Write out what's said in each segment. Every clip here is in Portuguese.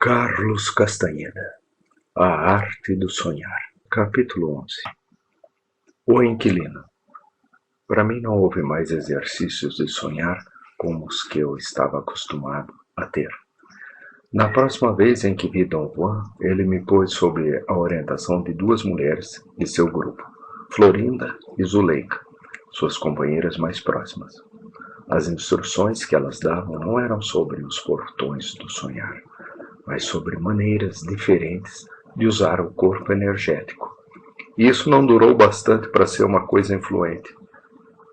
Carlos Castaneda, A Arte do Sonhar. Capítulo 11. O Inquilino. Para mim não houve mais exercícios de sonhar como os que eu estava acostumado a ter. Na próxima vez em que vi Dom Juan, ele me pôs sob a orientação de duas mulheres de seu grupo, Florinda e Zuleika, suas companheiras mais próximas. As instruções que elas davam não eram sobre os portões do sonhar, mas sobre maneiras diferentes de usar o corpo energético. E isso não durou bastante para ser uma coisa influente.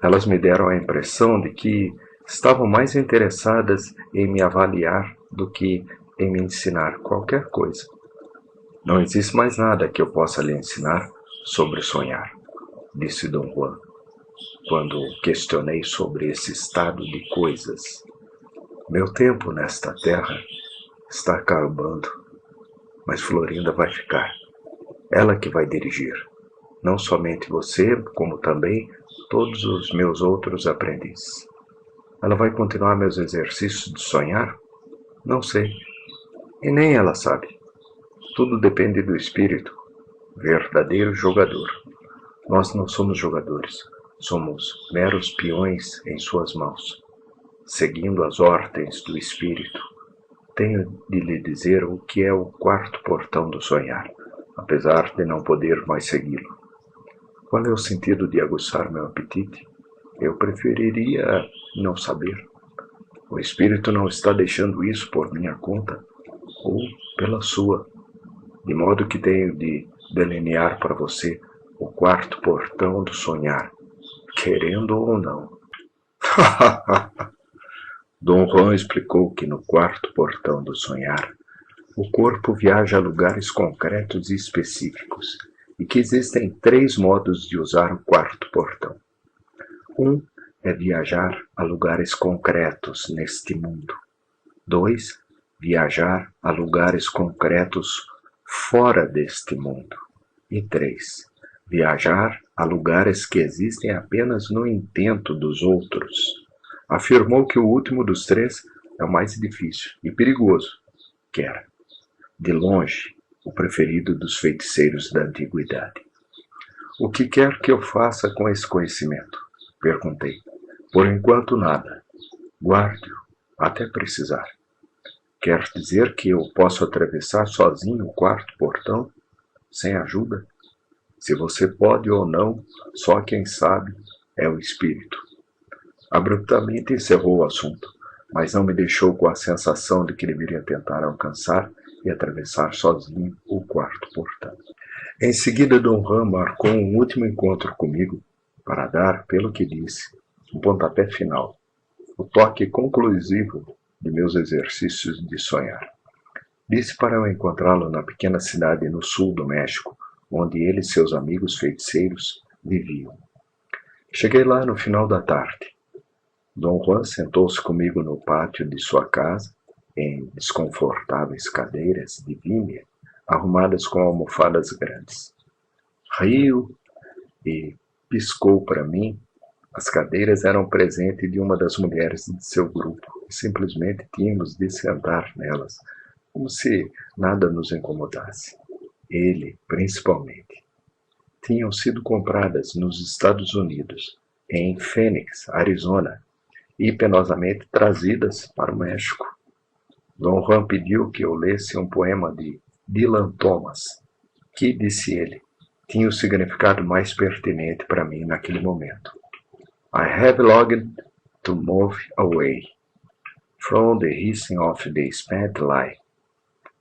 Elas me deram a impressão de que estavam mais interessadas em me avaliar do que em me ensinar qualquer coisa. Não existe mais nada que eu possa lhe ensinar sobre sonhar, disse Dom Juan, quando questionei sobre esse estado de coisas. Meu tempo nesta terra está acabando, mas Florinda vai ficar. Ela que vai dirigir. Não somente você, como também todos os meus outros aprendizes. Ela vai continuar meus exercícios de sonhar? Não sei. E nem ela sabe. Tudo depende do espírito, verdadeiro jogador. Nós não somos jogadores. Somos meros peões em suas mãos, seguindo as ordens do espírito. Tenho de lhe dizer o que é o quarto portão do sonhar, apesar de não poder mais segui-lo. Qual é o sentido de aguçar meu apetite? Eu preferiria não saber. O espírito não está deixando isso por minha conta ou pela sua, de modo que tenho de delinear para você o quarto portão do sonhar, querendo ou não. Dom Juan explicou que no quarto portão do sonhar, o corpo viaja a lugares concretos e específicos, e que existem 3 modos de usar o quarto portão. Um é viajar a lugares concretos neste mundo. 2, viajar a lugares concretos fora deste mundo. E 3, viajar a lugares que existem apenas no intento dos outros. Afirmou que o último dos 3 é o mais difícil e perigoso, que era, de longe, o preferido dos feiticeiros da antiguidade. O que quer que eu faça com esse conhecimento? Perguntei. Por enquanto nada. Guarde-o até precisar. Quer dizer que eu posso atravessar sozinho o quarto portão, sem ajuda? Se você pode ou não, só quem sabe é o espírito. Abruptamente encerrou o assunto, mas não me deixou com a sensação de que deveria tentar alcançar e atravessar sozinho o quarto portão. Em seguida, Dom Juan marcou um último encontro comigo para dar, pelo que disse, um pontapé final, o toque conclusivo de meus exercícios de sonhar. Disse para eu encontrá-lo na pequena cidade no sul do México, onde ele e seus amigos feiticeiros viviam. Cheguei lá no final da tarde. Dom Juan sentou-se comigo no pátio de sua casa, em desconfortáveis cadeiras de vímea, arrumadas com almofadas grandes. Riu e piscou para mim. As cadeiras eram presente de uma das mulheres de seu grupo e simplesmente tínhamos de sentar nelas, como se nada nos incomodasse. Ele, principalmente. Tinham sido compradas nos Estados Unidos, em Phoenix, Arizona, e penosamente trazidas para o México. Dom Juan pediu que eu lesse um poema de Dylan Thomas, que, disse ele, tinha o significado mais pertinente para mim naquele momento. I have longed to move away from the hissing of the spent life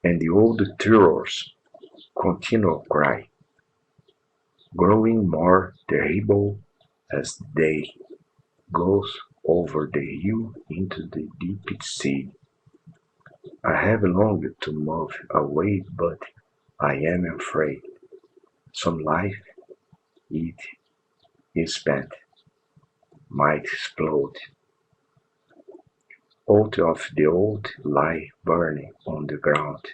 and the old terror's continual cry, growing more terrible as the day goes over the hill into the deep sea. I have longed to move away, but I am afraid some life it is spent might explode. Out of the old lie burning on the ground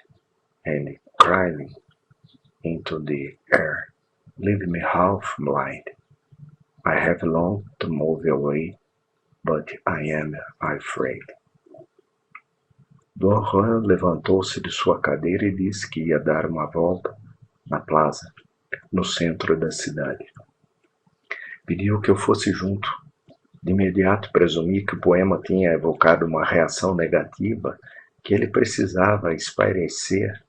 and crying into the air, leave me half blind. I have longed to move away, but I am afraid. Don Juan levantou-se de sua cadeira e disse que ia dar uma volta na plaza, no centro da cidade. Pediu que eu fosse junto. De imediato presumi que o poema tinha evocado uma reação negativa que ele precisava espairecer.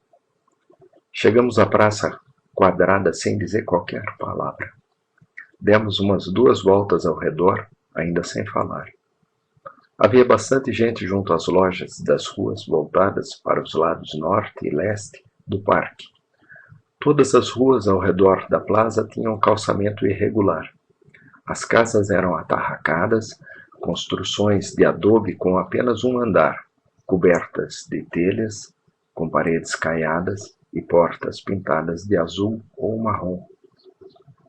Chegamos à praça quadrada sem dizer qualquer palavra. Demos umas 2 voltas ao redor, ainda sem falar. Havia bastante gente junto às lojas das ruas voltadas para os lados norte e leste do parque. Todas as ruas ao redor da plaza tinham calçamento irregular. As casas eram atarracadas, construções de adobe com apenas um andar, cobertas de telhas, com paredes caiadas e portas pintadas de azul ou marrom.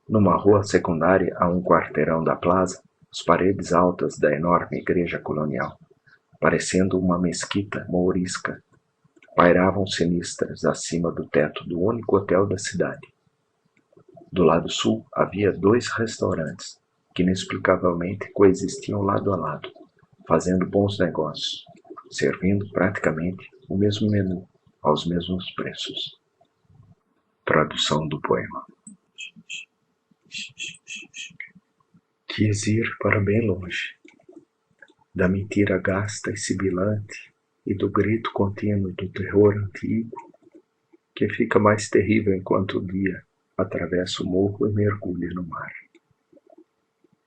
Numa rua secundária a 1 quarteirão da plaza, as paredes altas da enorme igreja colonial, parecendo uma mesquita mourisca, pairavam sinistras acima do teto do único hotel da cidade. Do lado sul havia 2 restaurantes, que inexplicavelmente coexistiam lado a lado, fazendo bons negócios, servindo praticamente o mesmo menu, aos mesmos preços. Tradução do poema. Quis ir para bem longe, da mentira gasta e sibilante e do grito contínuo do terror antigo, que fica mais terrível enquanto o dia atravessa o morro e mergulha no mar.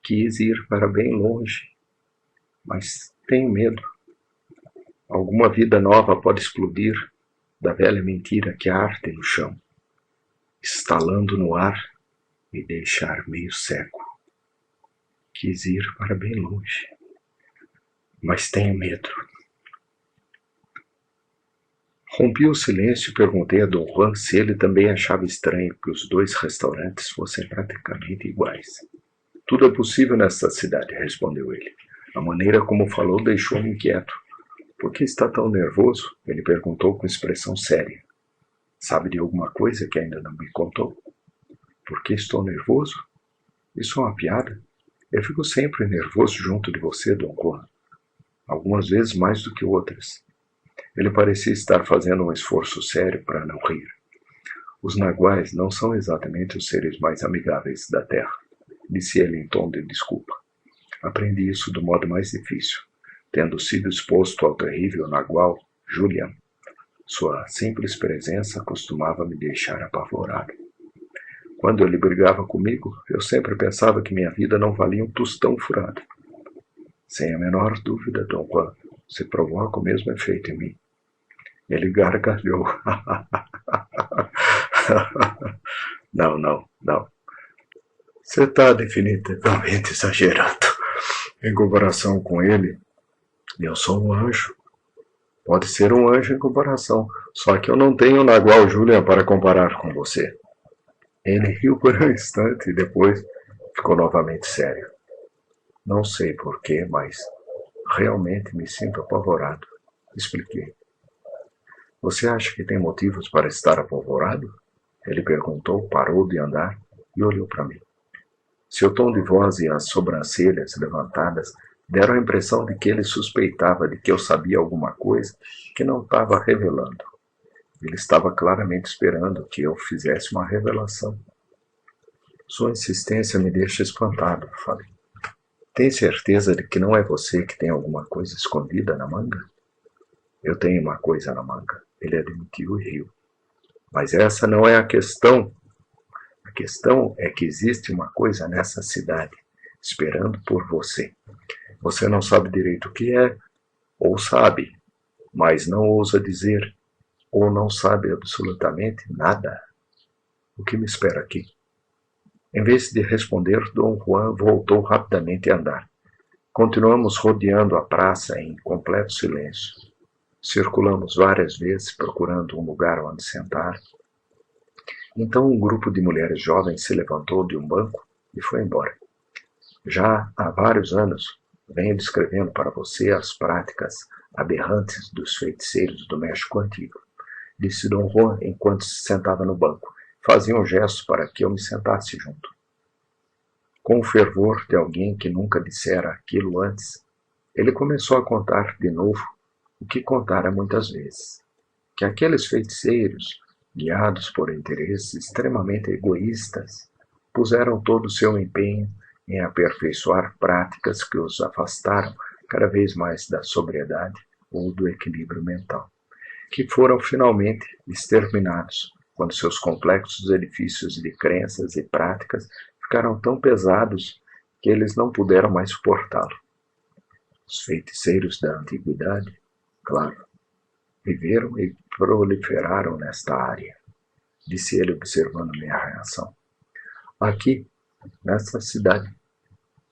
Quis ir para bem longe, mas tenho medo. Alguma vida nova pode explodir da velha mentira que arde no chão, estalando no ar e deixar meio cego. Quis ir para bem longe, mas tenho medo. Rompi o silêncio e perguntei a Don Juan se ele também achava estranho que os 2 restaurantes fossem praticamente iguais. Tudo é possível nesta cidade, respondeu ele. A maneira como falou deixou-me inquieto. Por que está tão nervoso? Ele perguntou com expressão séria. Sabe de alguma coisa que ainda não me contou? Por que estou nervoso? Isso é uma piada? Eu fico sempre nervoso junto de você, Don Juan. Algumas vezes mais do que outras. Ele parecia estar fazendo um esforço sério para não rir. Os naguais não são exatamente os seres mais amigáveis da terra, disse ele em tom de desculpa. Aprendi isso do modo mais difícil, tendo sido exposto ao terrível nagual Julian. Sua simples presença costumava me deixar apavorado. Quando ele brigava comigo, eu sempre pensava que minha vida não valia um tostão furado. Sem a menor dúvida, Don Juan, se provoca o mesmo efeito em mim. Ele gargalhou. Não. Você está definitivamente exagerando. Em comparação com ele, eu sou um anjo. Pode ser um anjo em comparação, só que eu não tenho Nagual Julian para comparar com você. Ele riu por um instante e depois ficou novamente sério. Não sei porquê, mas realmente me sinto apavorado. Expliquei. Você acha que tem motivos para estar apavorado? Ele perguntou, parou de andar e olhou para mim. Seu tom de voz e as sobrancelhas levantadas deram a impressão de que ele suspeitava de que eu sabia alguma coisa que não estava revelando. Ele estava claramente esperando que eu fizesse uma revelação. Sua insistência me deixa espantado, falei. Tem certeza de que não é você que tem alguma coisa escondida na manga? Eu tenho uma coisa na manga, ele admitiu e riu. Mas essa não é a questão. A questão é que existe uma coisa nessa cidade, esperando por você. Você não sabe direito o que é, ou sabe, mas não ousa dizer, ou não sabe absolutamente nada. O que me espera aqui? Em vez de responder, Don Juan voltou rapidamente a andar. Continuamos rodeando a praça em completo silêncio. Circulamos várias vezes procurando um lugar onde sentar. Então um grupo de mulheres jovens se levantou de um banco e foi embora. Já há vários anos venho descrevendo para você as práticas aberrantes dos feiticeiros do México Antigo, disse Don Juan enquanto se sentava no banco. Fazia um gesto para que eu me sentasse junto. Com o fervor de alguém que nunca dissera aquilo antes, ele começou a contar de novo o que contara muitas vezes, que aqueles feiticeiros, guiados por interesses extremamente egoístas, puseram todo o seu empenho em aperfeiçoar práticas que os afastaram cada vez mais da sobriedade ou do equilíbrio mental, que foram finalmente exterminados quando seus complexos edifícios de crenças e práticas ficaram tão pesados que eles não puderam mais suportá-lo. Os feiticeiros da antiguidade, claro, viveram e proliferaram nesta área, disse ele observando minha reação. Aqui, nesta cidade.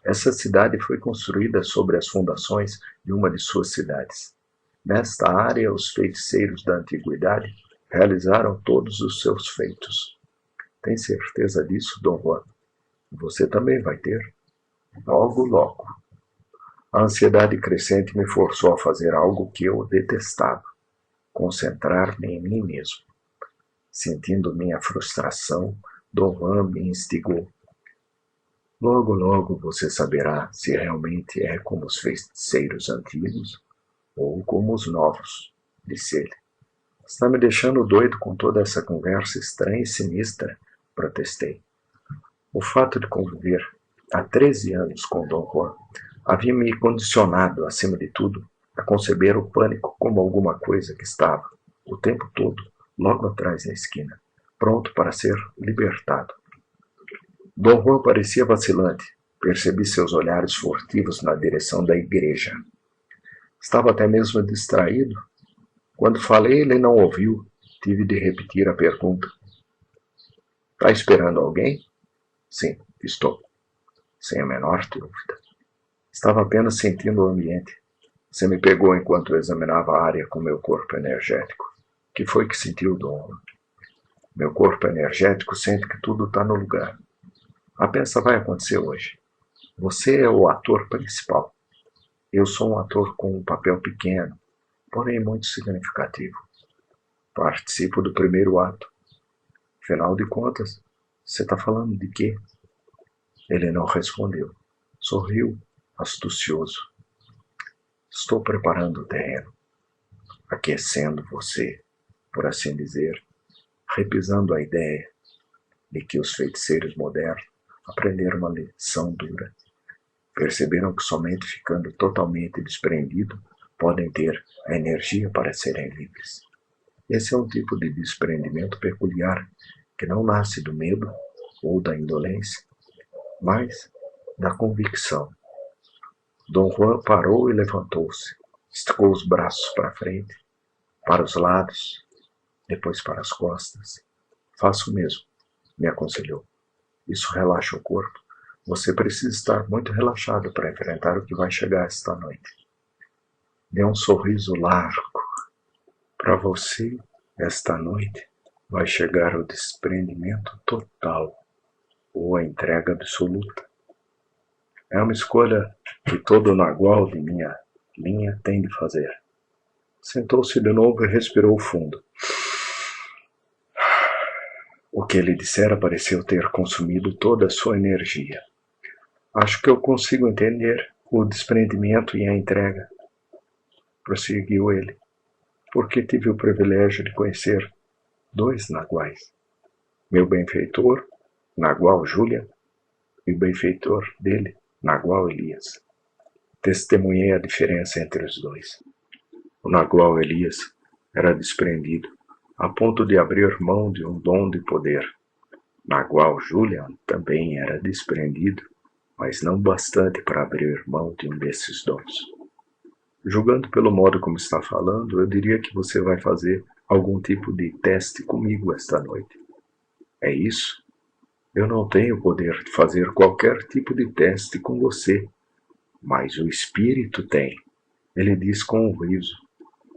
Essa cidade foi construída sobre as fundações de uma de suas cidades. Nesta área, os feiticeiros da antiguidade realizaram todos os seus feitos. Tem certeza disso, Dom Juan? Você também vai ter? Logo, logo. A ansiedade crescente me forçou a fazer algo que eu detestava, concentrar-me em mim mesmo. Sentindo minha frustração, Dom Juan me instigou. Logo, logo você saberá se realmente é como os feiticeiros antigos ou como os novos, disse ele. Está me deixando doido com toda essa conversa estranha e sinistra, protestei. O fato de conviver há 13 anos com Dom Juan havia me condicionado, acima de tudo, a conceber o pânico como alguma coisa que estava, o tempo todo, logo atrás na esquina, pronto para ser libertado. Dom Juan parecia vacilante. Percebi seus olhares furtivos na direção da igreja. Estava até mesmo distraído. Quando falei, ele não ouviu. Tive de repetir a pergunta. Está esperando alguém? Sim, estou. Sem a menor dúvida. Estava apenas sentindo o ambiente. Você me pegou enquanto eu examinava a área com meu corpo energético. O que foi que sentiu, Dom Juan? Meu corpo energético sente que tudo está no lugar. A peça vai acontecer hoje. Você é o ator principal. Eu sou um ator com um papel pequeno, porém muito significativo. Participo do primeiro ato. Afinal de contas, você está falando de quê? Ele não respondeu. Sorriu, astucioso. Estou preparando o terreno, aquecendo você, por assim dizer, repisando a ideia de que os feiticeiros modernos aprenderam uma lição dura. Perceberam que somente ficando totalmente desprendido podem ter a energia para serem livres. Esse é um tipo de desprendimento peculiar que não nasce do medo ou da indolência, mas da convicção. Dom Juan parou e levantou-se, esticou os braços para frente, para os lados, depois para as costas. Faça o mesmo, me aconselhou. Isso relaxa o corpo. Você precisa estar muito relaxado para enfrentar o que vai chegar esta noite. Dê um sorriso largo. Para você, esta noite, vai chegar o desprendimento total ou a entrega absoluta. É uma escolha que todo nagual de minha linha tem de fazer. Sentou-se de novo e respirou fundo. O que ele dissera pareceu ter consumido toda a sua energia. Acho que eu consigo entender o desprendimento e a entrega, prosseguiu ele, porque tive o privilégio de conhecer 2 naguais. Meu benfeitor, Nagual Julian, e o benfeitor dele, Nagual Elias. Testemunhei a diferença entre os dois. O Nagual Elias era desprendido, a ponto de abrir mão de um dom de poder. Nagual Julian também era desprendido, mas não bastante para abrir mão de um desses dons. Julgando pelo modo como está falando, eu diria que você vai fazer algum tipo de teste comigo esta noite. É isso? Eu não tenho o poder de fazer qualquer tipo de teste com você, mas o espírito tem, ele disse com um riso,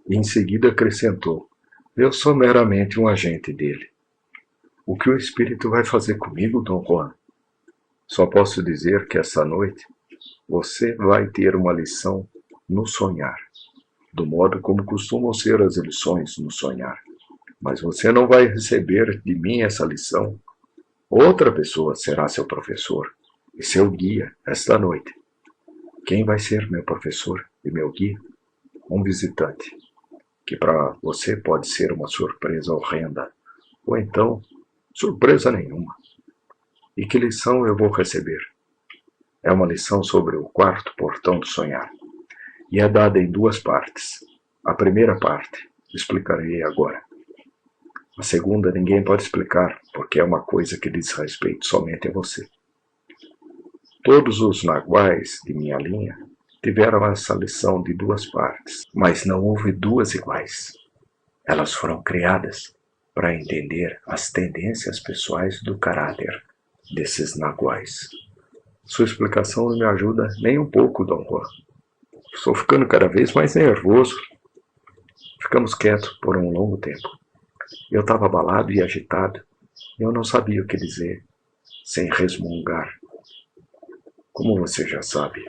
e em seguida acrescentou, eu sou meramente um agente dele. O que o espírito vai fazer comigo, Dom Juan? Só posso dizer que essa noite você vai ter uma lição no sonhar, do modo como costumam ser as lições no sonhar. Mas você não vai receber de mim essa lição. Outra pessoa será seu professor e seu guia esta noite. Quem vai ser meu professor e meu guia? um visitante, que para você pode ser uma surpresa horrenda, ou então surpresa nenhuma. E que lição eu vou receber? É uma lição sobre o quarto portão do sonhar, e é dada em duas partes. A primeira parte explicarei agora. A segunda ninguém pode explicar, porque é uma coisa que diz respeito somente a você. Todos os naguais de minha linha tiveram essa lição de duas partes, mas não houve duas iguais. Elas foram criadas para entender as tendências pessoais do caráter desses naguais. Sua explicação não me ajuda nem um pouco, Dom Juan. Estou ficando cada vez mais nervoso. Ficamos quietos por um longo tempo. Eu estava abalado e agitado. Eu não sabia o que dizer, sem resmungar. Como você já sabe,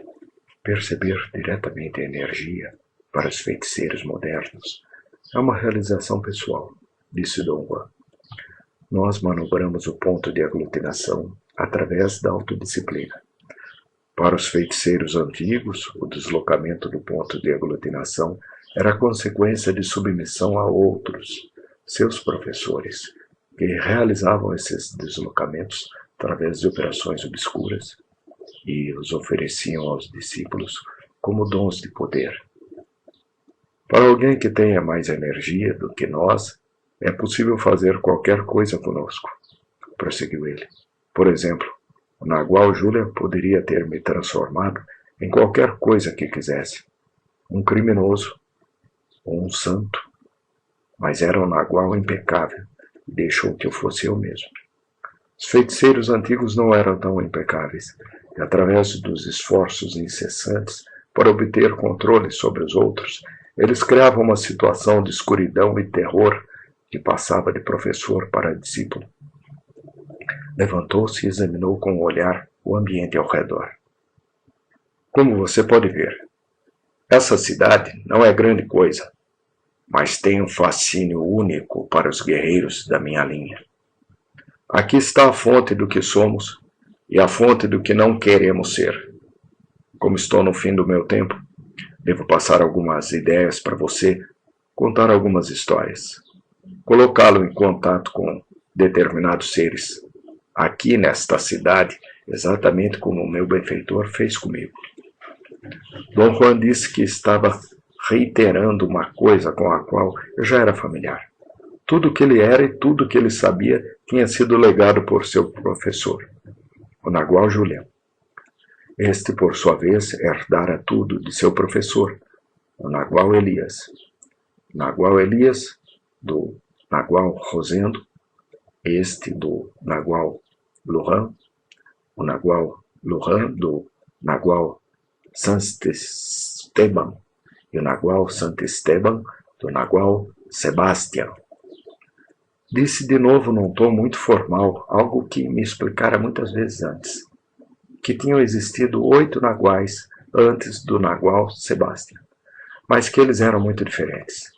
perceber diretamente a energia para os feiticeiros modernos é uma realização pessoal, disse Dom Juan. Nós manobramos o ponto de aglutinação através da autodisciplina. Para os feiticeiros antigos, o deslocamento do ponto de aglutinação era consequência de submissão a outros, seus professores, que realizavam esses deslocamentos através de operações obscuras e os ofereciam aos discípulos como dons de poder. Para alguém que tenha mais energia do que nós, é possível fazer qualquer coisa conosco, prosseguiu ele. Por exemplo, o Nagual Julian poderia ter me transformado em qualquer coisa que quisesse. Um criminoso ou um santo. Mas era um Nagual impecável e deixou que eu fosse eu mesmo. Os feiticeiros antigos não eram tão impecáveis, e através dos esforços incessantes para obter controle sobre os outros, eles criavam uma situação de escuridão e terror que passava de professor para discípulo. Levantou-se e examinou com o olhar o ambiente ao redor. Como você pode ver, essa cidade não é grande coisa, mas tem um fascínio único para os guerreiros da minha linha. Aqui está a fonte do que somos e a fonte do que não queremos ser. Como estou no fim do meu tempo, devo passar algumas ideias para você, contar algumas histórias, colocá-lo em contato com determinados seres, aqui nesta cidade, exatamente como o meu benfeitor fez comigo. Dom Juan disse que estava reiterando uma coisa com a qual eu já era familiar. Tudo o que ele era e tudo o que ele sabia tinha sido legado por seu professor, o Nagual Julian. Este, por sua vez, herdara tudo de seu professor, o Nagual Elias. Nagual Elias, do Nagual Rosendo, este do Nagual Lujan, o Nagual Lujan do Nagual Santisteban e o Nagual Santisteban do Nagual Sebastião. Disse de novo num tom muito formal, algo que me explicara muitas vezes antes, que tinham existido 8 naguais antes do Nagual Sebastião, mas que eles eram muito diferentes.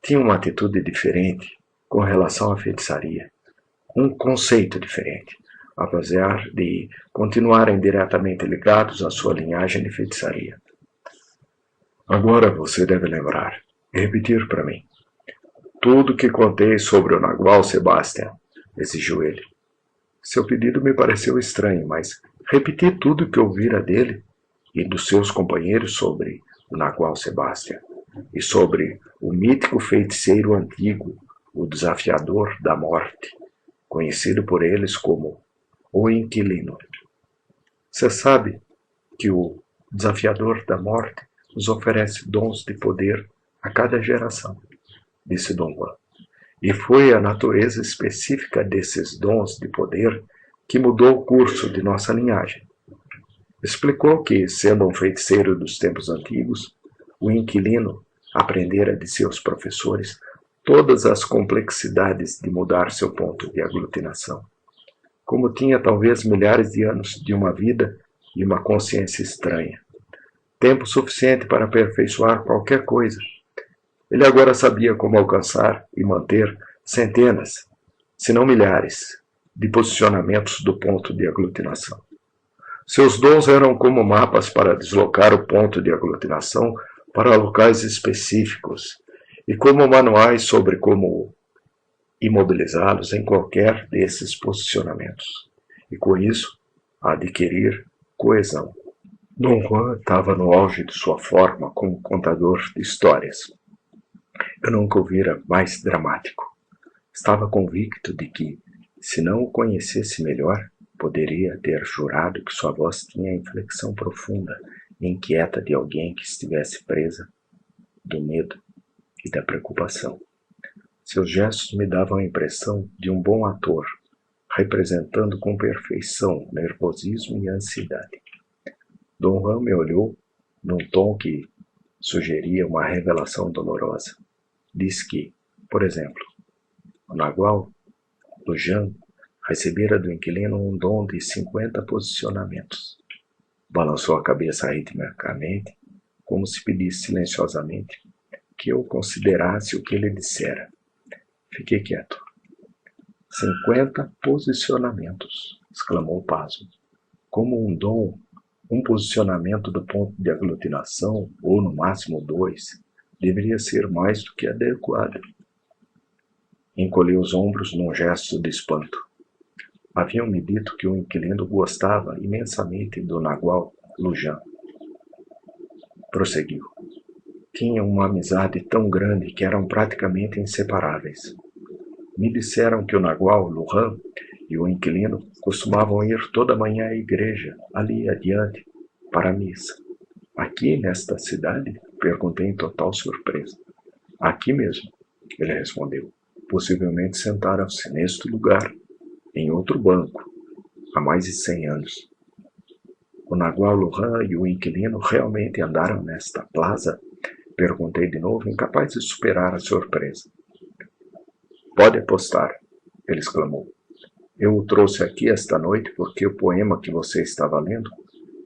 Tinham uma atitude diferente com relação à feitiçaria, um conceito diferente, apesar de continuarem diretamente ligados à sua linhagem de feitiçaria. Agora você deve lembrar e repetir para mim tudo que contei sobre o Nagual Sebastião, exigiu ele. Seu pedido me pareceu estranho, mas repeti tudo que ouvira dele e dos seus companheiros sobre o Nagual Sebastião e sobre o mítico feiticeiro antigo, o desafiador da morte, conhecido por eles como o Inquilino. Você sabe que o desafiador da morte nos oferece dons de poder a cada geração, disse Dom Juan. E foi a natureza específica desses dons de poder que mudou o curso de nossa linhagem. Explicou que, sendo um feiticeiro dos tempos antigos, o Inquilino aprendera de seus professores todas as complexidades de mudar seu ponto de aglutinação. Como tinha talvez milhares de anos de uma vida e uma consciência estranha, tempo suficiente para aperfeiçoar qualquer coisa, ele agora sabia como alcançar e manter centenas, se não milhares, de posicionamentos do ponto de aglutinação. Seus dons eram como mapas para deslocar o ponto de aglutinação para locais específicos e como manuais sobre como imobilizá-los em qualquer desses posicionamentos, e com isso adquirir coesão. Dom Juan estava no auge de sua forma como contador de histórias. Eu nunca o vira mais dramático. Estava convicto de que, se não o conhecesse melhor, poderia ter jurado que sua voz tinha a inflexão profunda e inquieta de alguém que estivesse presa do medo e da preocupação. Seus gestos me davam a impressão de um bom ator, representando com perfeição nervosismo e ansiedade. Dom Juan me olhou num tom que sugeria uma revelação dolorosa. Disse que, por exemplo, o Nagual Lujan recebera do inquilino um dom de 50 posicionamentos. Balançou a cabeça ritmicamente, como se pedisse silenciosamente que eu considerasse o que ele dissera. Fiquei quieto. 50 posicionamentos, exclamou pasmo. Como um dom, um posicionamento do ponto de aglutinação, ou no máximo 2, deveria ser mais do que adequado. Encolhi os ombros num gesto de espanto. Haviam-me dito que o inquilino gostava imensamente do Nagual Lujan. Prosseguiu. Tinham uma amizade tão grande que eram praticamente inseparáveis. Me disseram que o Nagual Lujan e o inquilino costumavam ir toda manhã à igreja, ali adiante, para a missa. Aqui, nesta cidade? Perguntei em total surpresa. Aqui mesmo, ele respondeu. Possivelmente sentaram-se neste lugar, em outro banco, há mais de 100 anos. O Nagual Lujan e o inquilino realmente andaram nesta plaza? Perguntei de novo, incapaz de superar a surpresa. Pode apostar, ele exclamou. Eu o trouxe aqui esta noite porque o poema que você estava lendo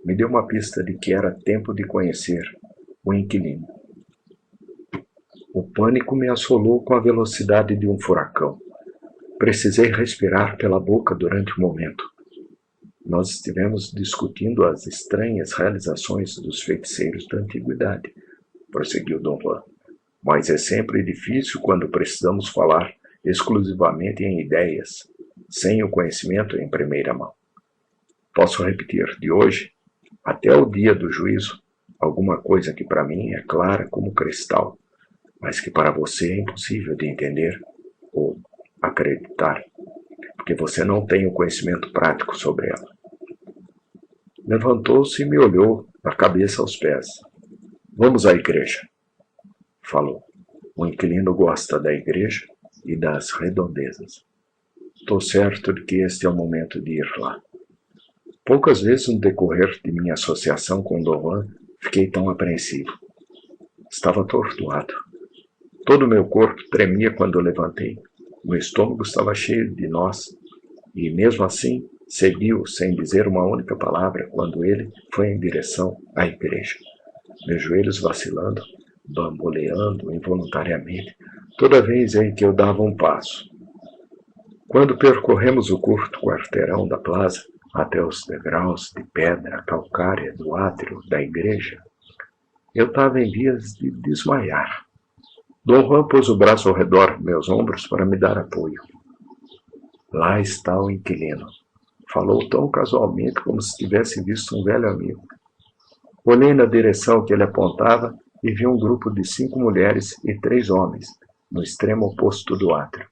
me deu uma pista de que era tempo de conhecer o inquilino. O pânico me assolou com a velocidade de um furacão. Precisei respirar pela boca durante um momento. Nós estivemos discutindo as estranhas realizações dos feiticeiros da antiguidade, prosseguiu Dom Juan. Mas é sempre difícil quando precisamos falar exclusivamente em ideias, sem o conhecimento em primeira mão. Posso repetir, de hoje até o dia do juízo, alguma coisa que para mim é clara como cristal, mas que para você é impossível de entender ou acreditar, porque você não tem o conhecimento prático sobre ela. Levantou-se e me olhou da cabeça aos pés. Vamos à igreja, falou. O inquilino gosta da igreja e das redondezas. Estou certo de que este é o momento de ir lá. Poucas vezes no decorrer de minha associação com Dom Juan fiquei tão apreensivo. Estava atordoado. Todo o meu corpo tremia quando eu levantei. Meu estômago estava cheio de nós e, mesmo assim, seguiu sem dizer uma única palavra quando ele foi em direção à igreja. Meus joelhos vacilando, bamboleando involuntariamente, toda vez em que eu dava um passo. Quando percorremos o curto quarteirão da plaza, até os degraus de pedra calcária do átrio da igreja, eu estava em vias de desmaiar. Dom Juan pôs o braço ao redor de meus ombros para me dar apoio. Lá está o inquilino. Falou tão casualmente como se tivesse visto um velho amigo. Olhei na direção que ele apontava e vi um grupo de 5 mulheres e 3 homens, no extremo oposto do átrio.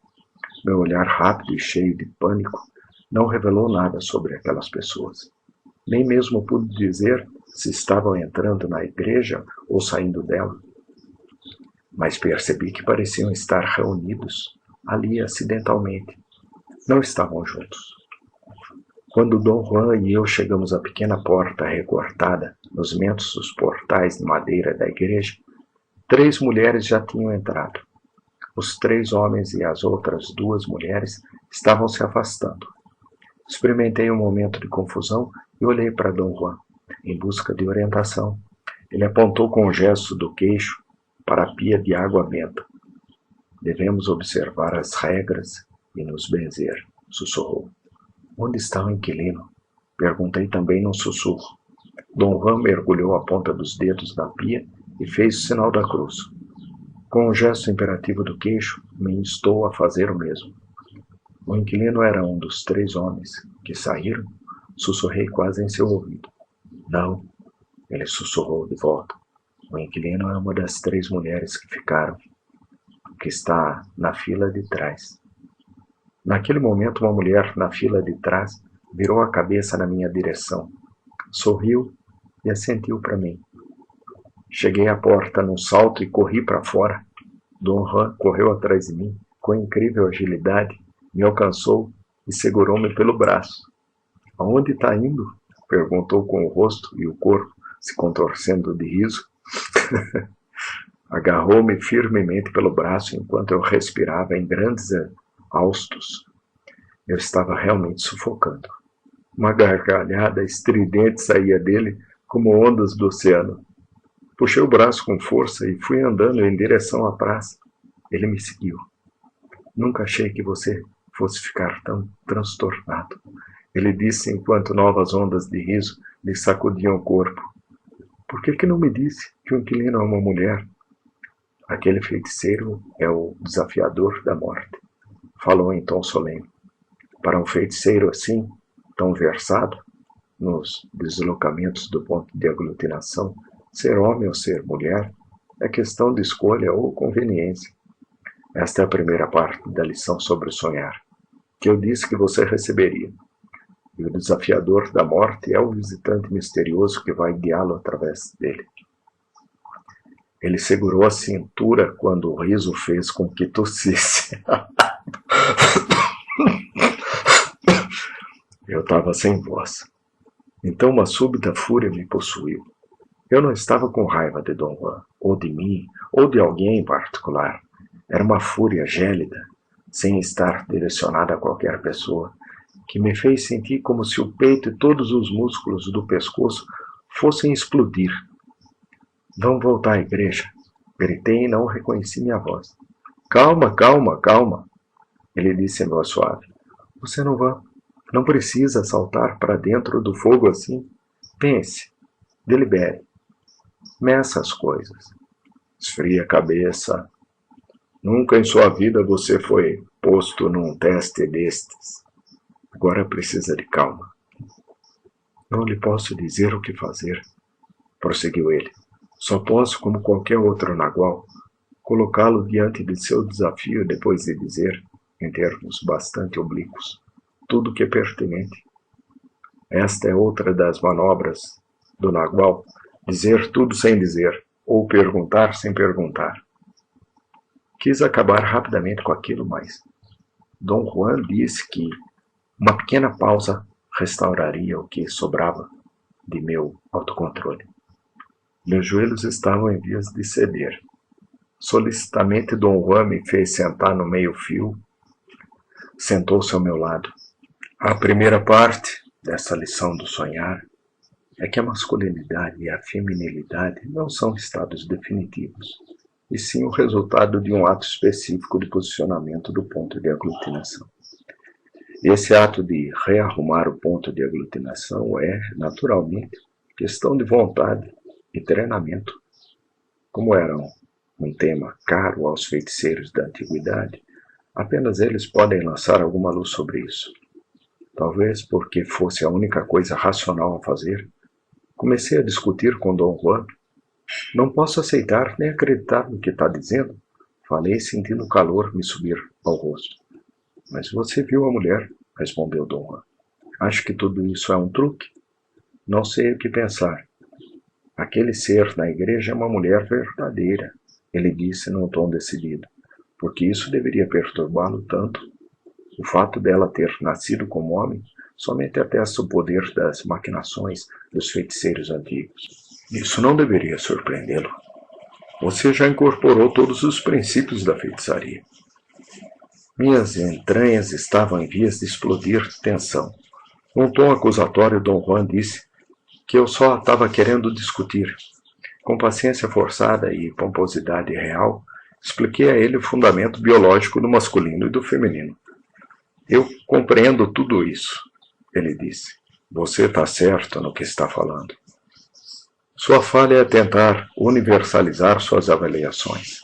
Meu olhar rápido e cheio de pânico não revelou nada sobre aquelas pessoas. Nem mesmo pude dizer se estavam entrando na igreja ou saindo dela. Mas percebi que pareciam estar reunidos ali acidentalmente. Não estavam juntos. Quando Dom Juan e eu chegamos à pequena porta recortada nos imensos portais de madeira da igreja, 3 mulheres já tinham entrado. Os 3 homens e as outras 2 mulheres estavam se afastando. Experimentei um momento de confusão e olhei para Dom Juan, em busca de orientação. Ele apontou com um gesto do queixo para a pia de água benta. Devemos observar as regras e nos benzer, sussurrou. Onde está o inquilino? Perguntei também num sussurro. Dom Juan mergulhou a ponta dos dedos na pia e fez o sinal da cruz. Com um gesto imperativo do queixo, me instou a fazer o mesmo. O inquilino era um dos 3 homens que saíram. Sussurrei quase em seu ouvido. Não, ele sussurrou de volta. O inquilino é uma das 3 mulheres que ficaram, que está na fila de trás. Naquele momento, uma mulher na fila de trás virou a cabeça na minha direção, sorriu e assentiu para mim. Cheguei à porta num salto e corri para fora. Dom Juan correu atrás de mim, com incrível agilidade, me alcançou e segurou-me pelo braço. Aonde está indo? Perguntou com o rosto e o corpo se contorcendo de riso. Agarrou-me firmemente pelo braço enquanto eu respirava em grandes haustos. Eu estava realmente sufocando. Uma gargalhada estridente saía dele como ondas do oceano. Puxei o braço com força e fui andando em direção à praça. Ele me seguiu. Nunca achei que você fosse ficar tão transtornado, ele disse enquanto novas ondas de riso lhe sacudiam o corpo. Por que não me disse que o inquilino é uma mulher? Aquele feiticeiro é o desafiador da morte, falou em tom solene. Para um feiticeiro assim, tão versado nos deslocamentos do ponto de aglutinação, ser homem ou ser mulher é questão de escolha ou conveniência. Esta é a primeira parte da lição sobre sonhar, que eu disse que você receberia. E o desafiador da morte é o visitante misterioso que vai guiá-lo através dele. Ele segurou a cintura quando o riso fez com que tossisse. Eu estava sem voz. Então uma súbita fúria me possuiu. Eu não estava com raiva de Dom Juan, ou de mim, ou de alguém em particular. Era uma fúria gélida, sem estar direcionada a qualquer pessoa, que me fez sentir como se o peito e todos os músculos do pescoço fossem explodir. Vamos voltar à igreja. Gritei e não reconheci minha voz. Calma, calma, calma, ele disse em voz suave. Você não precisa saltar para dentro do fogo assim. Pense, delibere, meça as coisas. Esfrie a cabeça. Nunca em sua vida você foi posto num teste destes. Agora precisa de calma. Não lhe posso dizer o que fazer, prosseguiu ele. Só posso, como qualquer outro nagual, colocá-lo diante de seu desafio depois de dizer, em termos bastante oblíquos, tudo o que é pertinente. Esta é outra das manobras do nagual, dizer tudo sem dizer, ou perguntar sem perguntar. Quis acabar rapidamente com aquilo, mas Dom Juan disse que uma pequena pausa restauraria o que sobrava de meu autocontrole. Meus joelhos estavam em vias de ceder. Solicitamente Dom Juan me fez sentar no meio-fio. Sentou-se ao meu lado. A primeira parte dessa lição do sonhar é que a masculinidade e a feminilidade não são estados definitivos, e sim o resultado de um ato específico de posicionamento do ponto de aglutinação. Esse ato de rearrumar o ponto de aglutinação é, naturalmente, questão de vontade e treinamento. Como era um tema caro aos feiticeiros da antiguidade, apenas eles podem lançar alguma luz sobre isso. Talvez porque fosse a única coisa racional a fazer, comecei a discutir com Dom Juan. Não posso aceitar nem acreditar no que está dizendo, falei sentindo o calor me subir ao rosto. Mas você viu a mulher, respondeu Dom Juan. Acho que tudo isso é um truque. Não sei o que pensar. Aquele ser na igreja é uma mulher verdadeira, ele disse num tom decidido, porque isso deveria perturbá-lo tanto. O fato dela ter nascido como homem somente atesta o poder das maquinações dos feiticeiros antigos. Isso não deveria surpreendê-lo. Você já incorporou todos os princípios da feitiçaria. Minhas entranhas estavam em vias de explodir de tensão. Num tom acusatório, Dom Juan disse que eu só estava querendo discutir. Com paciência forçada e pomposidade real, expliquei a ele o fundamento biológico do masculino e do feminino. Eu compreendo tudo isso, ele disse. Você está certo no que está falando. Sua falha é tentar universalizar suas avaliações.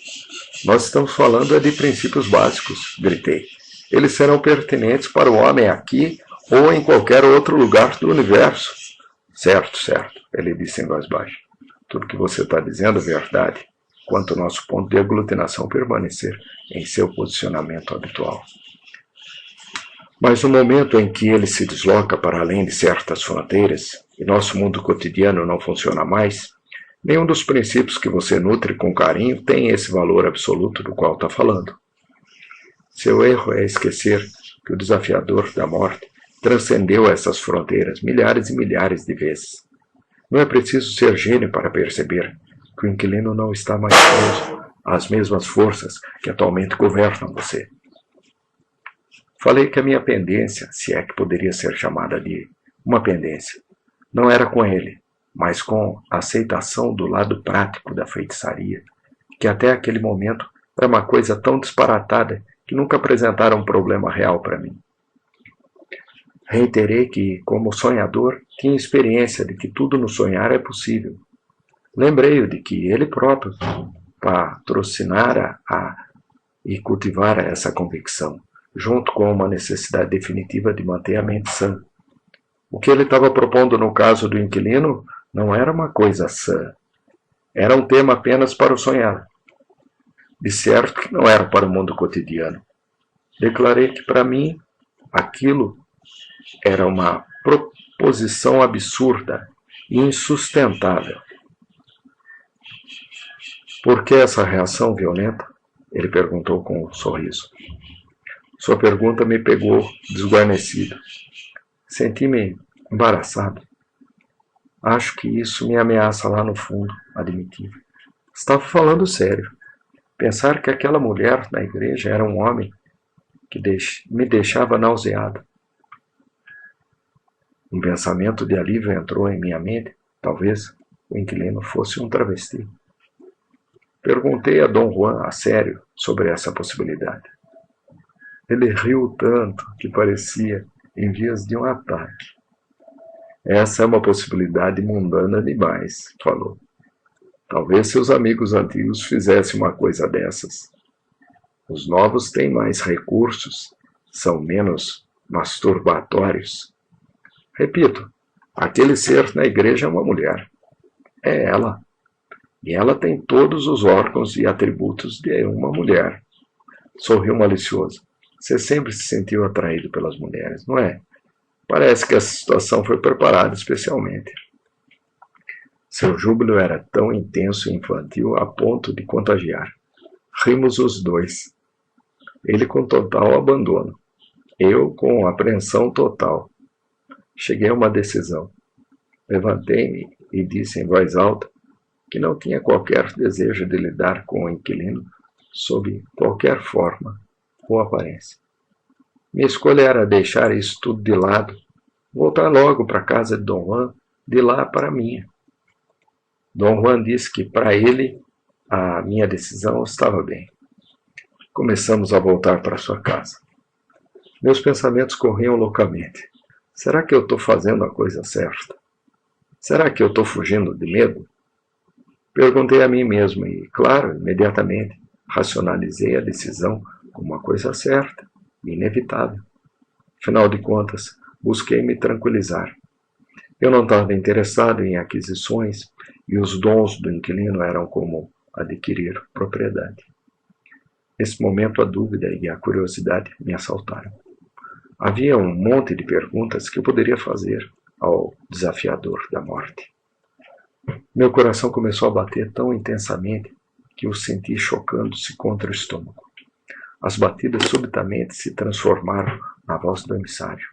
Nós estamos falando de princípios básicos, gritei. Eles serão pertinentes para o homem aqui ou em qualquer outro lugar do universo. Certo, certo, ele disse em voz baixa. Tudo que você está dizendo é verdade, quanto ao nosso ponto de aglutinação permanecer em seu posicionamento habitual. Mas no momento em que ele se desloca para além de certas fronteiras e nosso mundo cotidiano não funciona mais, nenhum dos princípios que você nutre com carinho tem esse valor absoluto do qual está falando. Seu erro é esquecer que o desafiador da morte transcendeu essas fronteiras milhares e milhares de vezes. Não é preciso ser gênio para perceber que o inquilino não está mais preso às mesmas forças que atualmente governam você. Falei que a minha pendência, se é que poderia ser chamada de uma pendência, não era com ele, mas com a aceitação do lado prático da feitiçaria, que até aquele momento era uma coisa tão disparatada que nunca apresentara um problema real para mim. Reiterei que, como sonhador, tinha experiência de que tudo no sonhar é possível. Lembrei-o de que ele próprio patrocinara e cultivara essa convicção, junto com uma necessidade definitiva de manter a mente sã. O que ele estava propondo no caso do inquilino não era uma coisa sã. Era um tema apenas para o sonhar. De certo que não era para o mundo cotidiano. Declarei que, para mim, aquilo era uma proposição absurda e insustentável. Por que essa reação violenta? Ele perguntou com um sorriso. Sua pergunta me pegou desguarnecido. Senti-me embaraçado. Acho que isso me ameaça lá no fundo, admiti. Estava falando sério. Pensar que aquela mulher na igreja era um homem que me deixava nauseado. Um pensamento de alívio entrou em minha mente. Talvez o inquilino fosse um travesti. Perguntei a Dom Juan a sério sobre essa possibilidade. Ele riu tanto que parecia em vias de um ataque. Essa é uma possibilidade mundana demais, falou. Talvez seus amigos antigos fizessem uma coisa dessas. Os novos têm mais recursos, são menos masturbatórios. Repito, aquele ser na igreja é uma mulher. É ela. E ela tem todos os órgãos e atributos de uma mulher. Sorriu malicioso. Você sempre se sentiu atraído pelas mulheres, não é? Parece que essa situação foi preparada especialmente. Seu júbilo era tão intenso e infantil a ponto de contagiar. Rimos os dois. Ele com total abandono. Eu com apreensão total. Cheguei a uma decisão. Levantei-me e disse em voz alta que não tinha qualquer desejo de lidar com o inquilino sob qualquer forma ou aparência. Minha escolha era deixar isso tudo de lado, voltar logo para a casa de Dom Juan, de lá para a minha. Dom Juan disse que para ele a minha decisão estava bem. Começamos a voltar para sua casa. Meus pensamentos corriam loucamente. Será que eu estou fazendo a coisa certa? Será que eu estou fugindo de medo? Perguntei a mim mesmo e, claro, imediatamente, racionalizei a decisão como uma coisa certa e inevitável. Afinal de contas, busquei me tranquilizar. Eu não estava interessado em aquisições e os dons do inquilino eram como adquirir propriedade. Nesse momento, a dúvida e a curiosidade me assaltaram. Havia um monte de perguntas que eu poderia fazer ao desafiador da morte. Meu coração começou a bater tão intensamente que o senti chocando-se contra o estômago. As batidas subitamente se transformaram na voz do emissário.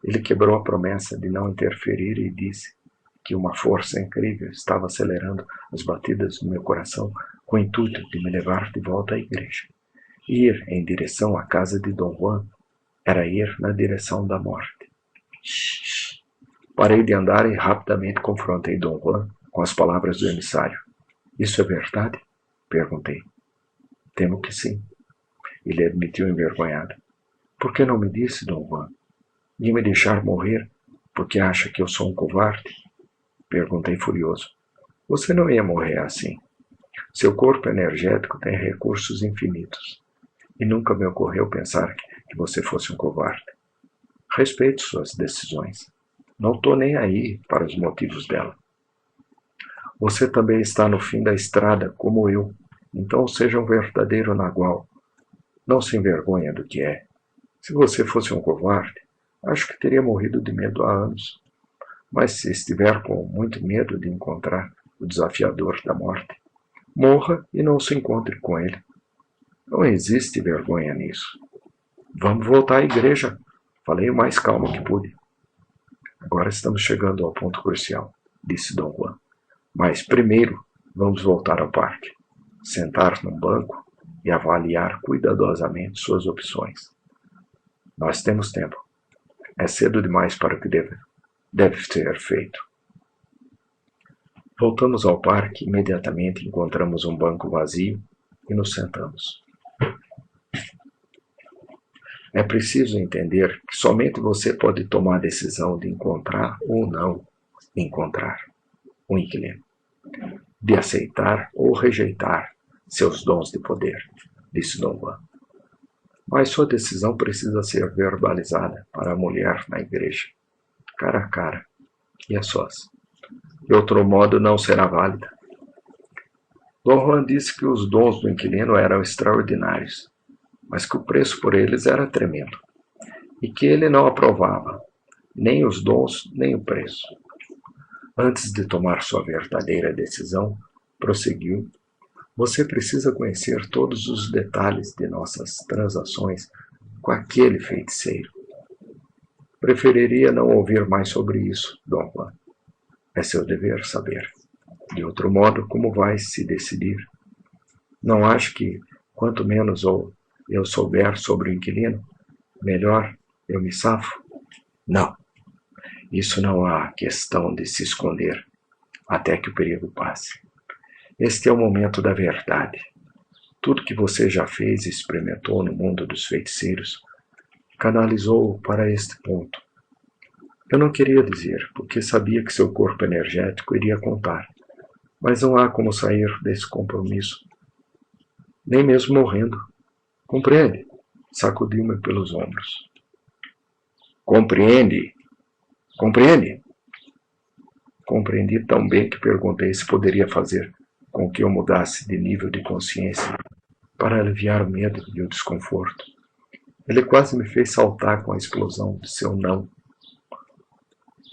Ele quebrou a promessa de não interferir e disse que uma força incrível estava acelerando as batidas do meu coração com o intuito de me levar de volta à igreja. Ir em direção à casa de Dom Juan era ir na direção da morte. Parei de andar e rapidamente confrontei Dom Juan com as palavras do emissário. Isso é verdade? Perguntei. Temo que sim. Ele admitiu envergonhado. Por que não me disse, Dom Juan? Ia me deixar morrer porque acha que eu sou um covarde? Perguntei furioso. Você não ia morrer assim. Seu corpo energético tem recursos infinitos. E nunca me ocorreu pensar que você fosse um covarde. Respeito suas decisões. Não estou nem aí para os motivos dela. Você também está no fim da estrada, como eu. Então seja um verdadeiro nagual. Não se envergonha do que é. Se você fosse um covarde, acho que teria morrido de medo há anos. Mas se estiver com muito medo de encontrar o desafiador da morte, morra e não se encontre com ele. Não existe vergonha nisso. Vamos voltar à igreja. Falei o mais calmo que pude. Agora estamos chegando ao ponto crucial, disse Dom Juan. Mas primeiro vamos voltar ao parque, sentar num banco e avaliar cuidadosamente suas opções. Nós temos tempo. É cedo demais para o que deve ser feito. Voltamos ao parque e imediatamente encontramos um banco vazio e nos sentamos. É preciso entender que somente você pode tomar a decisão de encontrar ou não encontrar um inquilino, de aceitar ou rejeitar seus dons de poder, disse Dom Juan. Mas sua decisão precisa ser verbalizada para a mulher na igreja, cara a cara e a sós. De outro modo não será válida. Dom Juan disse que os dons do inquilino eram extraordinários, mas que o preço por eles era tremendo, e que ele não aprovava nem os dons nem o preço. Antes de tomar sua verdadeira decisão, prosseguiu, você precisa conhecer todos os detalhes de nossas transações com aquele feiticeiro. Preferiria não ouvir mais sobre isso, Dom Juan. É seu dever saber. De outro modo, como vai se decidir? Não acho que, quanto menos eu souber sobre o inquilino, melhor eu me safo? Não. Isso não há questão de se esconder até que o perigo passe. Este é o momento da verdade. Tudo que você já fez e experimentou no mundo dos feiticeiros canalizou-o para este ponto. Eu não queria dizer, porque sabia que seu corpo energético iria contar, mas não há como sair desse compromisso, nem mesmo morrendo. Compreende? Sacudiu-me pelos ombros. Compreende? Compreende? Compreendi tão bem que perguntei se poderia fazer com que eu mudasse de nível de consciência para aliviar o medo e o desconforto. Ele quase me fez saltar com a explosão de seu não.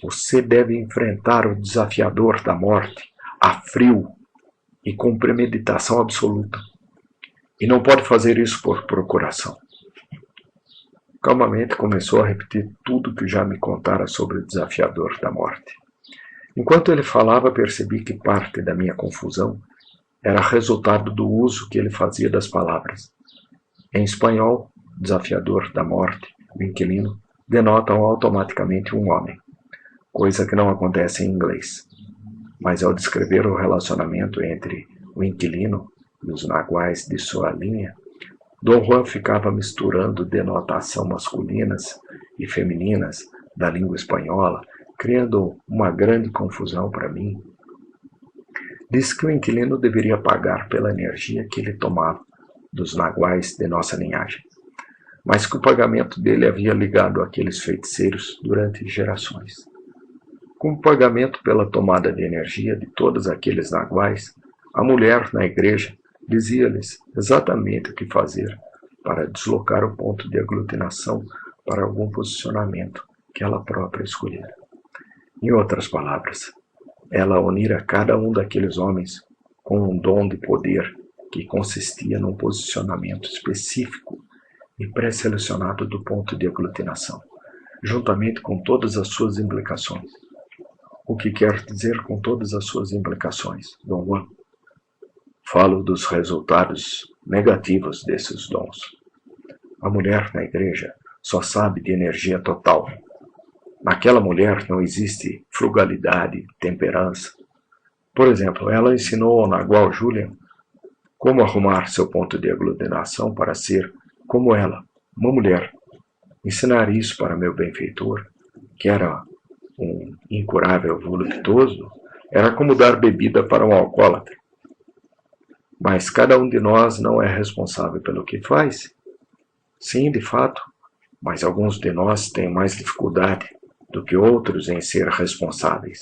Você deve enfrentar o desafiador da morte a frio e com premeditação absoluta. E não pode fazer isso por procuração. Calmamente começou a repetir tudo que já me contara sobre o desafiador da morte. Enquanto ele falava, percebi que parte da minha confusão era resultado do uso que ele fazia das palavras. Em espanhol, desafiador da morte, o inquilino, denotam automaticamente um homem, coisa que não acontece em inglês. Mas ao descrever o relacionamento entre o inquilino e os naguais de sua linha, Dom Juan ficava misturando denotação masculinas e femininas da língua espanhola, criando uma grande confusão para mim. Disse que o inquilino deveria pagar pela energia que ele tomava dos naguais de nossa linhagem, mas que o pagamento dele havia ligado àqueles feiticeiros durante gerações. Como pagamento pela tomada de energia de todos aqueles naguais, a mulher na igreja dizia-lhes exatamente o que fazer para deslocar o ponto de aglutinação para algum posicionamento que ela própria escolhera. Em outras palavras, ela unira cada um daqueles homens com um dom de poder que consistia num posicionamento específico e pré-selecionado do ponto de aglutinação, juntamente com todas as suas implicações. O que quer dizer com todas as suas implicações, Dom Juan? Falo dos resultados negativos desses dons. A mulher na igreja só sabe de energia total. Naquela mulher não existe frugalidade, temperança. Por exemplo, ela ensinou ao nagual Julian como arrumar seu ponto de aglutinação para ser, como ela, uma mulher. Ensinar isso para meu benfeitor, que era um incurável voluptuoso, Era como dar bebida para um alcoólatra. Mas cada um de nós não é responsável pelo que faz? Sim, de fato, mas alguns de nós têm mais dificuldade do que outros em ser responsáveis.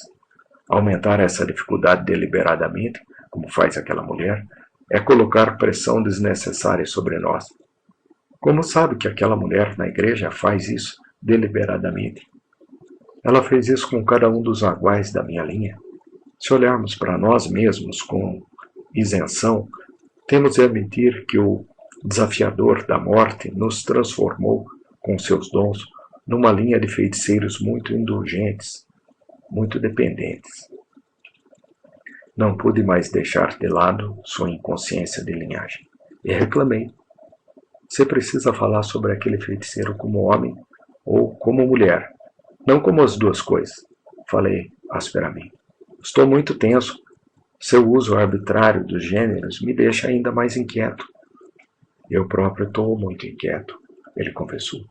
Aumentar essa dificuldade deliberadamente, como faz aquela mulher, é colocar pressão desnecessária sobre nós. Como sabe que aquela mulher na igreja faz isso deliberadamente? Ela fez isso com cada um dos naguais da minha linha. Se olharmos para nós mesmos com isenção, temos de admitir que o desafiador da morte nos transformou, com seus dons, numa linha de feiticeiros muito indulgentes, muito dependentes. Não pude mais deixar de lado sua inconsciência de linhagem. E reclamei. Você precisa falar sobre aquele feiticeiro como homem ou como mulher, não como as duas coisas. Falei asperamente. Estou muito tenso. Seu uso arbitrário dos gêneros me deixa ainda mais inquieto. Eu próprio estou muito inquieto, ele confessou.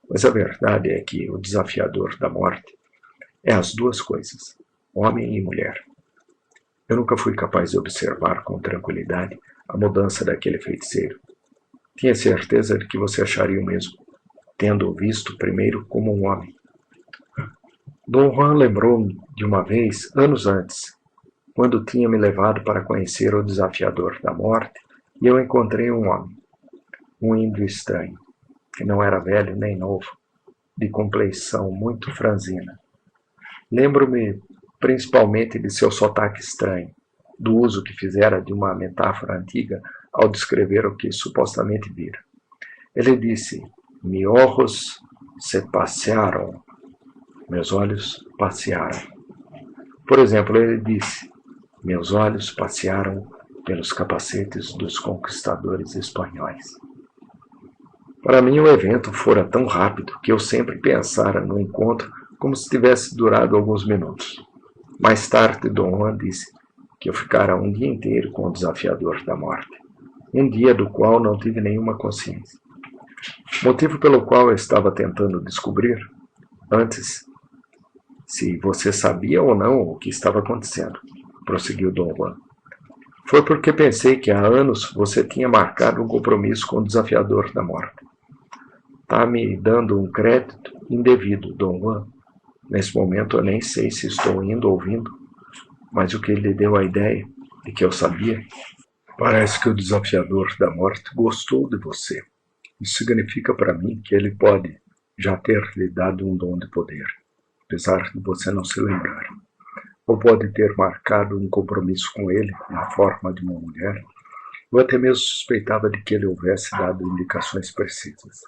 Mas a verdade é que o desafiador da morte é as duas coisas, homem e mulher. Eu nunca fui capaz de observar com tranquilidade a mudança daquele feiticeiro. Tinha certeza de que você acharia o mesmo, tendo-o visto primeiro como um homem. Dom Juan lembrou-me de uma vez, anos antes, quando tinha me levado para conhecer o desafiador da morte, e eu encontrei um homem, um índio estranho, que não era velho nem novo, de compleição muito franzina. Lembro-me principalmente de seu sotaque estranho, do uso que fizera de uma metáfora antiga ao descrever o que supostamente vira. Ele disse, "Mi ojos se passearam", meus olhos passearam. Por exemplo, ele disse, "Meus olhos passearam pelos capacetes dos conquistadores espanhóis". Para mim o evento fora tão rápido que eu sempre pensara no encontro como se tivesse durado alguns minutos. Mais tarde, Dom Juan disse que eu ficara um dia inteiro com o desafiador da morte. Um dia do qual não tive nenhuma consciência. Motivo pelo qual eu estava tentando descobrir, antes, se você sabia ou não o que estava acontecendo, prosseguiu Dom Juan. Foi porque pensei que há anos você tinha marcado um compromisso com o desafiador da morte. Está me dando um crédito indevido, Dom Juan. Nesse momento eu nem sei se estou indo ou ouvindo, mas o que lhe deu a ideia de que eu sabia? Parece que o desafiador da morte gostou de você. Isso significa para mim que ele pode já ter lhe dado um dom de poder, apesar de você não se lembrar. Ou pode ter marcado um compromisso com ele na forma de uma mulher. Eu até mesmo suspeitava de que ele houvesse dado indicações precisas.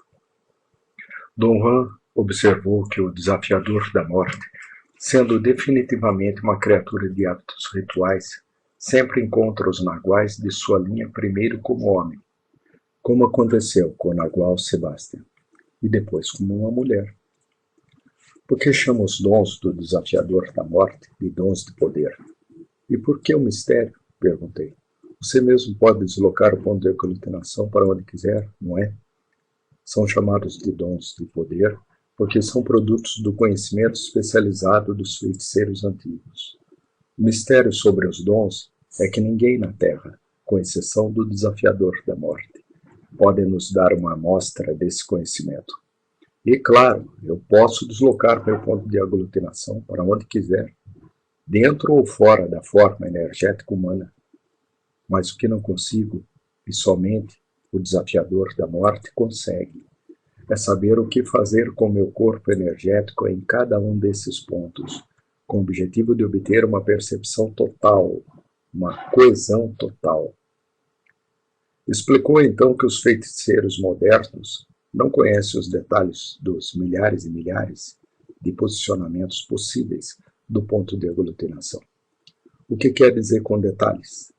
Dom Juan observou que o desafiador da morte, sendo definitivamente uma criatura de hábitos rituais, sempre encontra os naguais de sua linha primeiro como homem, como aconteceu com o nagual Sebastião, e depois como uma mulher. Por que chama os dons do desafiador da morte de dons de poder? E por que o mistério? Perguntei. Você mesmo pode deslocar o ponto de aglutinação para onde quiser, não é? São chamados de dons de poder porque são produtos do conhecimento especializado dos feiticeiros antigos. O mistério sobre os dons é que ninguém na Terra, com exceção do desafiador da morte, pode nos dar uma amostra desse conhecimento. E, claro, eu posso deslocar meu ponto de aglutinação para onde quiser, dentro ou fora da forma energética humana. Mas o que não consigo, e somente o desafiador da morte consegue, é saber o que fazer com meu corpo energético em cada um desses pontos, com o objetivo de obter uma percepção total, uma coesão total. Explicou então que os feiticeiros modernos não conhecem os detalhes dos milhares e milhares de posicionamentos possíveis do ponto de aglutinação. O que quer dizer com detalhes?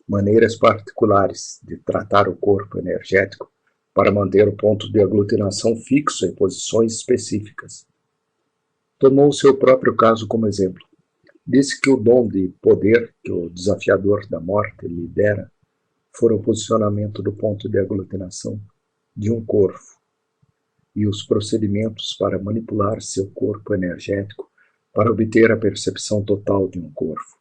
Maneiras particulares de tratar o corpo energético para manter o ponto de aglutinação fixo em posições específicas. Tomou o seu próprio caso como exemplo. Disse que o dom de poder que o desafiador da morte lhe dera fora o posicionamento do ponto de aglutinação de um corvo e os procedimentos para manipular seu corpo energético para obter a percepção total de um corvo.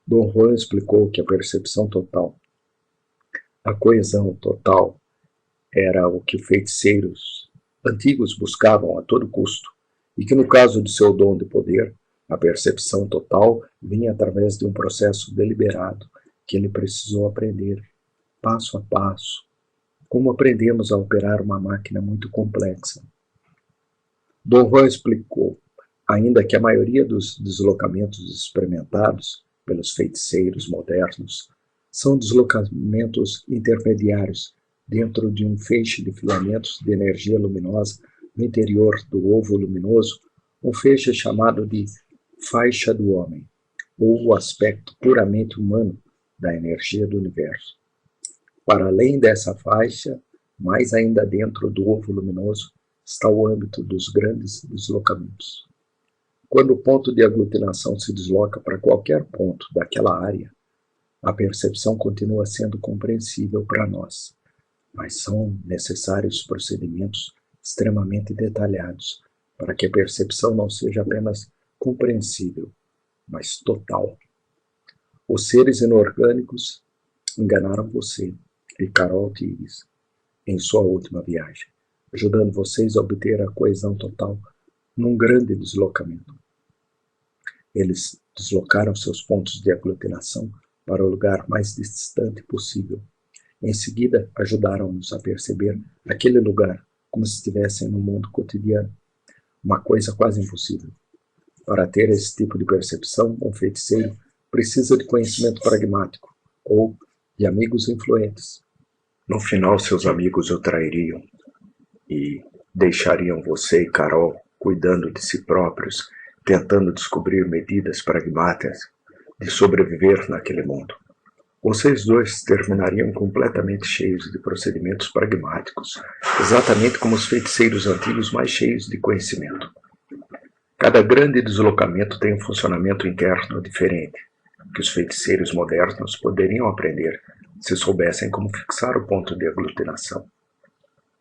Dom Juan explicou que a percepção total, a coesão total, era o que feiticeiros antigos buscavam a todo custo, e que no caso de seu dom de poder, a percepção total vinha através de um processo deliberado que ele precisou aprender, passo a passo, como aprendemos a operar uma máquina muito complexa. Dom Juan explicou, ainda que a maioria dos deslocamentos experimentados pelos feiticeiros modernos são deslocamentos intermediários dentro de um feixe de filamentos de energia luminosa no interior do ovo luminoso, um feixe chamado de faixa do homem, ou o aspecto puramente humano da energia do universo. Para além dessa faixa, mais ainda dentro do ovo luminoso, está o âmbito dos grandes deslocamentos. Quando o ponto de aglutinação se desloca para qualquer ponto daquela área, a percepção continua sendo compreensível para nós, mas são necessários procedimentos extremamente detalhados para que a percepção não seja apenas compreensível, mas total. Os seres inorgânicos enganaram você e Carol Tires em sua última viagem, ajudando vocês a obter a coesão total num grande deslocamento. Eles deslocaram seus pontos de aglutinação para o lugar mais distante possível. Em seguida, ajudaram-nos a perceber aquele lugar como se estivessem no mundo cotidiano, uma coisa quase impossível. Para ter esse tipo de percepção, um feiticeiro precisa de conhecimento pragmático ou de amigos influentes. No final, seus amigos o trairiam e deixariam você e Carol cuidando de si próprios, tentando descobrir medidas pragmáticas de sobreviver naquele mundo. Vocês dois terminariam completamente cheios de procedimentos pragmáticos, exatamente como os feiticeiros antigos mais cheios de conhecimento. Cada grande deslocamento tem um funcionamento interno diferente, que os feiticeiros modernos poderiam aprender se soubessem como fixar o ponto de aglutinação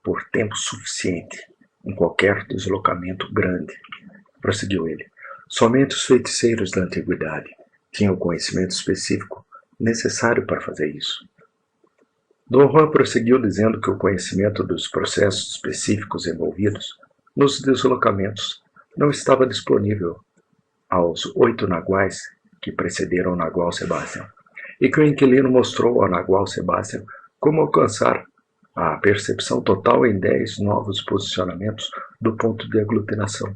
por tempo suficiente em qualquer deslocamento grande, prosseguiu ele. Somente os feiticeiros da antiguidade tinham o conhecimento específico necessário para fazer isso. Dom Juan prosseguiu dizendo que o conhecimento dos processos específicos envolvidos nos deslocamentos não estava disponível aos 8 naguais que precederam o Nagual Sebastião, e que o inquilino mostrou ao Nagual Sebastião como alcançar a percepção total em 10 novos posicionamentos do ponto de aglutinação.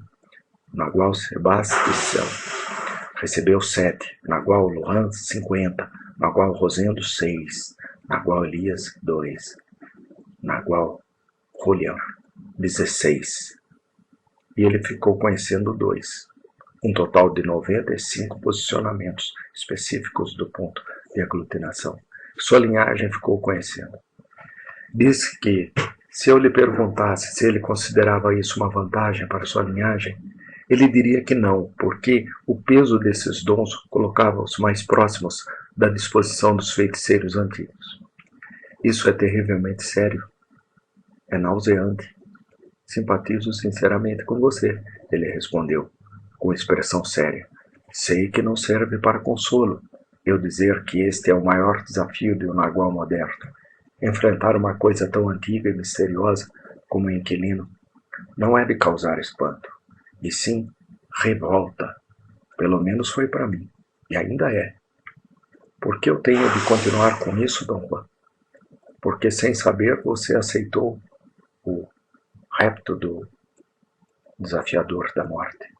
Nagual Sebastião recebeu 7, Nagual Lohan 50, Nagual Rosendo 6, Nagual Elias 2, Nagual Julian 16. E ele ficou conhecendo 2, um total de 95 posicionamentos específicos do ponto de aglutinação. Sua linhagem ficou conhecendo. Disse que, se eu lhe perguntasse se ele considerava isso uma vantagem para sua linhagem, ele diria que não, porque o peso desses dons colocava-os mais próximos da disposição dos feiticeiros antigos. Isso é terrivelmente sério. É nauseante. Simpatizo sinceramente com você, ele respondeu, com expressão séria. Sei que não serve para consolo eu dizer que este é o maior desafio de um Nagual moderno. Enfrentar uma coisa tão antiga e misteriosa como o inquilino não é de causar espanto, e sim revolta. Pelo menos foi para mim, e ainda é. Por que eu tenho de continuar com isso, Dom Juan? Porque sem saber você aceitou o repto do desafiador da morte.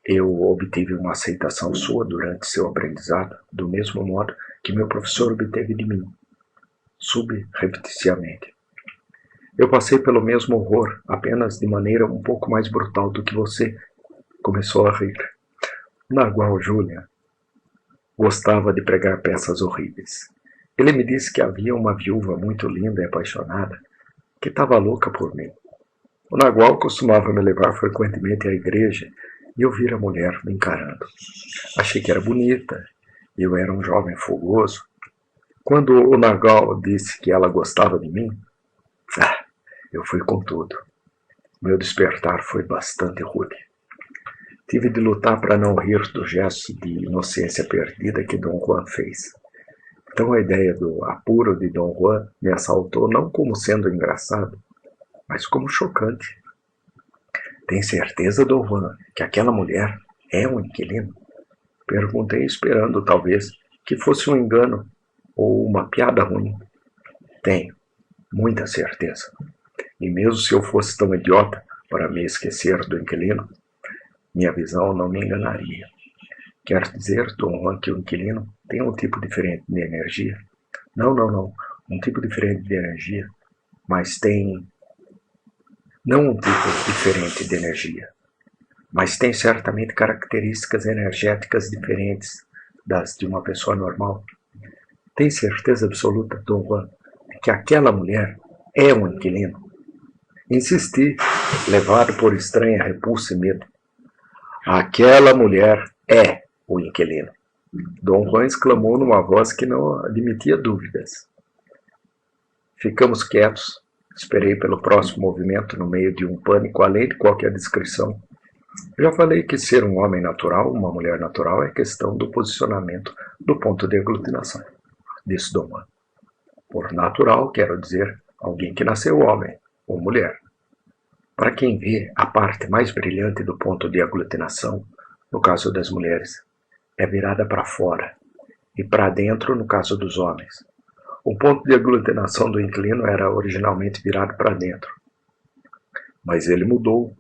Eu obtive uma aceitação sua durante seu aprendizado, do mesmo modo que meu professor obteve de mim, subrepticiamente. Eu passei pelo mesmo horror, apenas de maneira um pouco mais brutal do que você. Começou a rir. Nagual Julian gostava de pregar peças horríveis. Ele me disse que havia uma viúva muito linda e apaixonada que estava louca por mim. O Nagual costumava me levar frequentemente à igreja e eu vira a mulher me encarando. Achei que era bonita e eu era um jovem fogoso. Quando o Nagual disse que ela gostava de mim, eu fui com tudo. Meu despertar foi bastante rude. Tive de lutar para não rir do gesto de inocência perdida que Dom Juan fez. Então a ideia do apuro de Dom Juan me assaltou não como sendo engraçado, mas como chocante. Tem certeza, Dom Juan, que aquela mulher é um inquilino? Perguntei, esperando, talvez, que fosse um engano ou uma piada ruim. Tenho, muita certeza. E mesmo se eu fosse tão idiota para me esquecer do inquilino, minha visão não me enganaria. Quer dizer, Dom Juan, que o inquilino tem um tipo diferente de energia? Não. Um tipo diferente de energia, mas tem... Não um tipo diferente de energia, mas tem certamente características energéticas diferentes das de uma pessoa normal. Tem certeza absoluta, Dom Juan, de que aquela mulher é um inquilino? Insisti, levado por estranha repulsa e medo. Aquela mulher é o inquilino. Dom Juan exclamou numa voz que não admitia dúvidas. Ficamos quietos. Esperei pelo próximo movimento no meio de um pânico além de qualquer descrição. Já falei que ser um homem natural, uma mulher natural, é questão do posicionamento do ponto de aglutinação, disse Dom Juan. Por natural, quero dizer alguém que nasceu homem ou mulher. Para quem vê a parte mais brilhante do ponto de aglutinação, no caso das mulheres, é virada para fora e para dentro no caso dos homens. O ponto de aglutinação do inquilino era originalmente virado para dentro, mas ele mudou,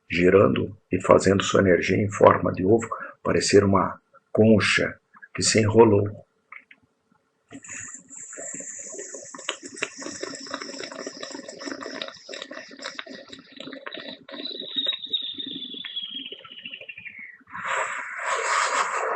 girando e fazendo sua energia em forma de ovo parecer uma concha que se enrolou.